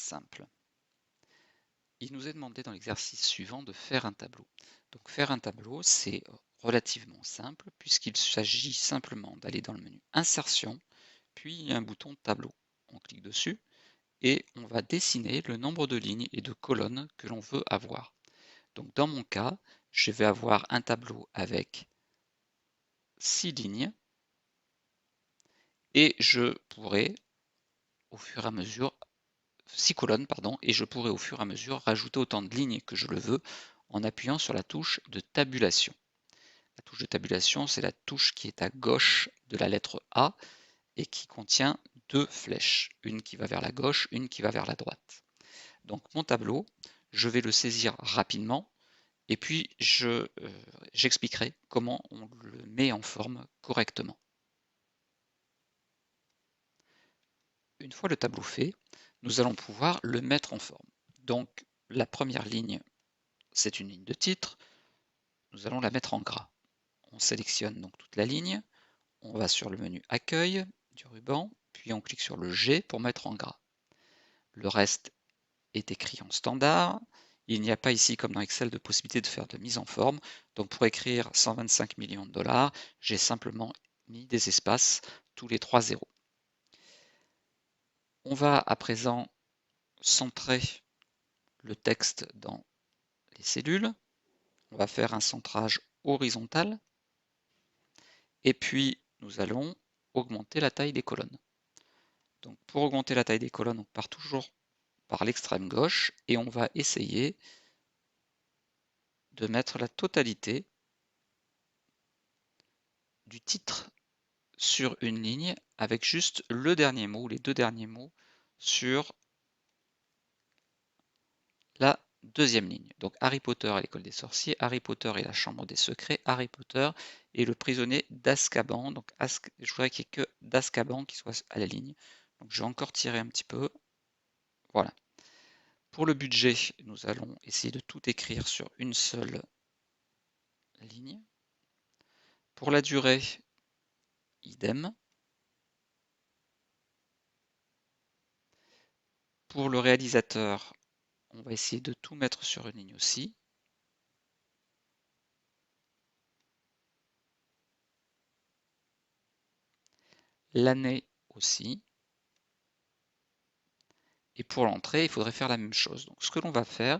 simple. Il nous est demandé dans l'exercice suivant de faire un tableau. Donc faire un tableau, c'est relativement simple puisqu'il s'agit simplement d'aller dans le menu Insertion, puis il y a un bouton Tableau. On clique dessus et on va dessiner le nombre de lignes et de colonnes que l'on veut avoir. Donc dans mon cas, je vais avoir un tableau avec 6 lignes et je pourrais au fur et à mesure 6 colonnes, pardon, et je pourrais au fur et à mesure rajouter autant de lignes que je le veux en appuyant sur la touche de tabulation. La touche de tabulation, c'est la touche qui est à gauche de la lettre A et qui contient deux flèches, une qui va vers la gauche, une qui va vers la droite. Donc mon tableau, je vais le saisir rapidement et puis j'expliquerai comment on le met en forme correctement. Une fois le tableau fait, nous allons pouvoir le mettre en forme. Donc la première ligne, c'est une ligne de titre, nous allons la mettre en gras. On sélectionne donc toute la ligne, on va sur le menu Accueil du ruban, puis on clique sur le G pour mettre en gras. Le reste est écrit en standard. Il n'y a pas ici, comme dans Excel, de possibilité de faire de la mise en forme. Donc pour écrire 125 millions de dollars, j'ai simplement mis des espaces tous les 3 zéros. On va à présent centrer le texte dans les cellules. On va faire un centrage horizontal. Et puis, nous allons augmenter la taille des colonnes. Donc pour augmenter la taille des colonnes, on part toujours par l'extrême gauche et on va essayer de mettre la totalité du titre sur une ligne avec juste le dernier mot, les deux derniers mots sur la deuxième ligne. Donc Harry Potter et l'école des sorciers, Harry Potter et la chambre des secrets, Harry Potter et le prisonnier d'Azkaban. Donc je voudrais qu'il n'y ait que d'Azkaban qui soit à la ligne. Donc je vais encore tirer un petit peu. Voilà. Pour le budget, nous allons essayer de tout écrire sur une seule ligne. Pour la durée, idem. Pour le réalisateur, on va essayer de tout mettre sur une ligne aussi. L'année aussi. Et pour l'entrée, il faudrait faire la même chose. Donc ce que l'on va faire,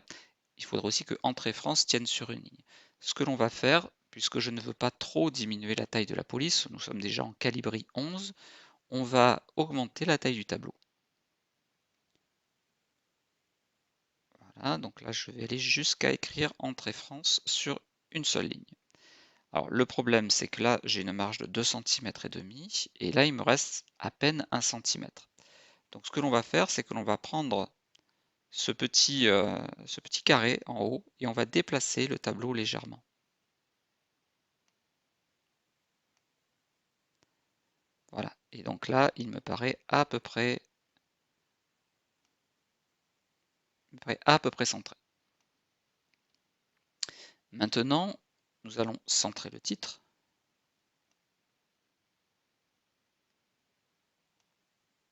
il faudrait aussi que Entrée France tienne sur une ligne. Ce que l'on va faire, puisque je ne veux pas trop diminuer la taille de la police, nous sommes déjà en calibri 11, on va augmenter la taille du tableau. Voilà, donc là je vais aller jusqu'à écrire Entrée France sur une seule ligne. Alors le problème c'est que là j'ai une marge de 2 cm et demi et là il me reste à peine 1 cm. Donc ce que l'on va faire c'est que l'on va prendre ce petit carré en haut et on va déplacer le tableau légèrement. Voilà, et donc là il me paraît à peu près centré. Maintenant nous allons centrer le titre.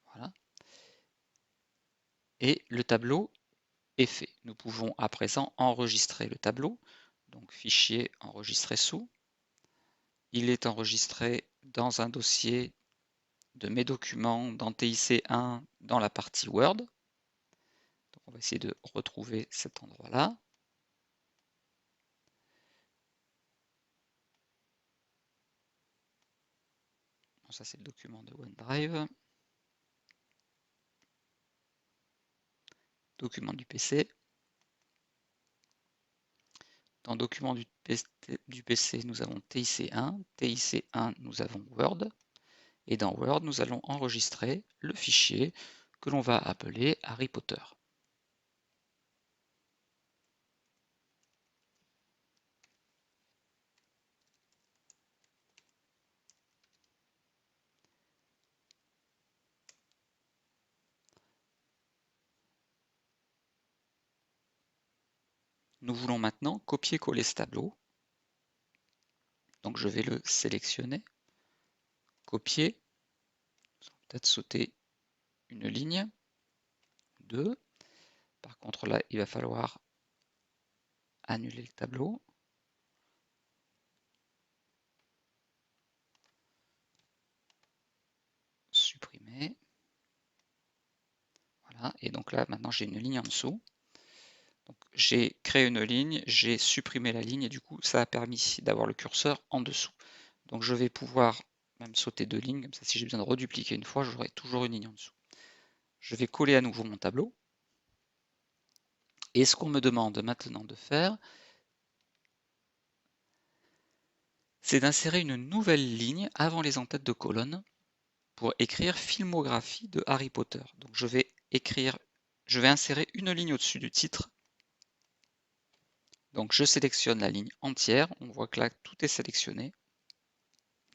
Voilà. Et le tableau est fait. Nous pouvons à présent enregistrer le tableau. Donc fichier enregistrer sous. Il est enregistré dans un dossier de mes documents dans TIC1 dans la partie Word. Donc on va essayer de retrouver cet endroit-là. Bon, ça c'est le document de OneDrive. Document du PC. Dans document du PC, nous avons TIC1. TIC1, nous avons Word. Et dans Word, nous allons enregistrer le fichier que l'on va appeler Harry Potter. Nous voulons maintenant copier-coller ce tableau. Donc je vais le sélectionner, copier, peut-être sauter une ligne, 2, Par contre là, il va falloir annuler le tableau. Supprimer. Voilà, et donc là maintenant j'ai une ligne en dessous. J'ai créé une ligne, j'ai supprimé la ligne et du coup ça a permis d'avoir le curseur en dessous. Donc je vais pouvoir même sauter 2 lignes, comme ça si j'ai besoin de redupliquer une fois, j'aurai toujours une ligne en dessous. Je vais coller à nouveau mon tableau. Et ce qu'on me demande maintenant de faire, c'est d'insérer une nouvelle ligne avant les en-têtes de colonne pour écrire filmographie de Harry Potter. Donc je vais insérer une ligne au-dessus du titre. Donc je sélectionne la ligne entière, on voit que là tout est sélectionné.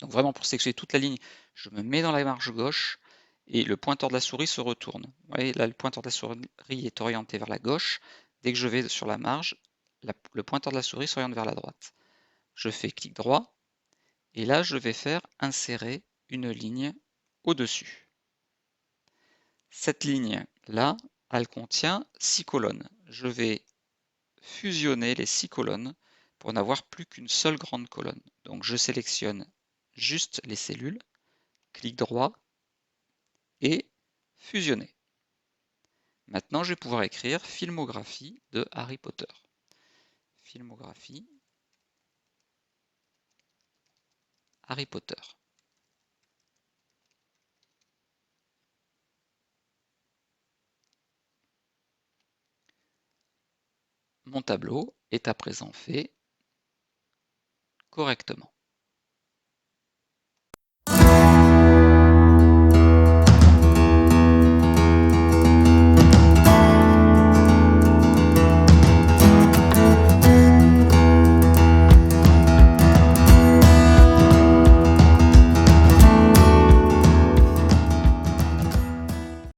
Donc vraiment pour sélectionner toute la ligne, je me mets dans la marge gauche et le pointeur de la souris se retourne. Vous voyez là le pointeur de la souris est orienté vers la gauche. Dès que je vais sur la marge, le pointeur de la souris s'oriente vers la droite. Je fais clic droit et là je vais faire insérer une ligne au-dessus. Cette ligne là, elle contient 6 colonnes. Je vais fusionner les 6 colonnes pour n'avoir plus qu'une seule grande colonne. Donc je sélectionne juste les cellules, clic droit et fusionner. Maintenant, je vais pouvoir écrire filmographie de Harry Potter. Filmographie Harry Potter. Mon tableau est à présent fait correctement.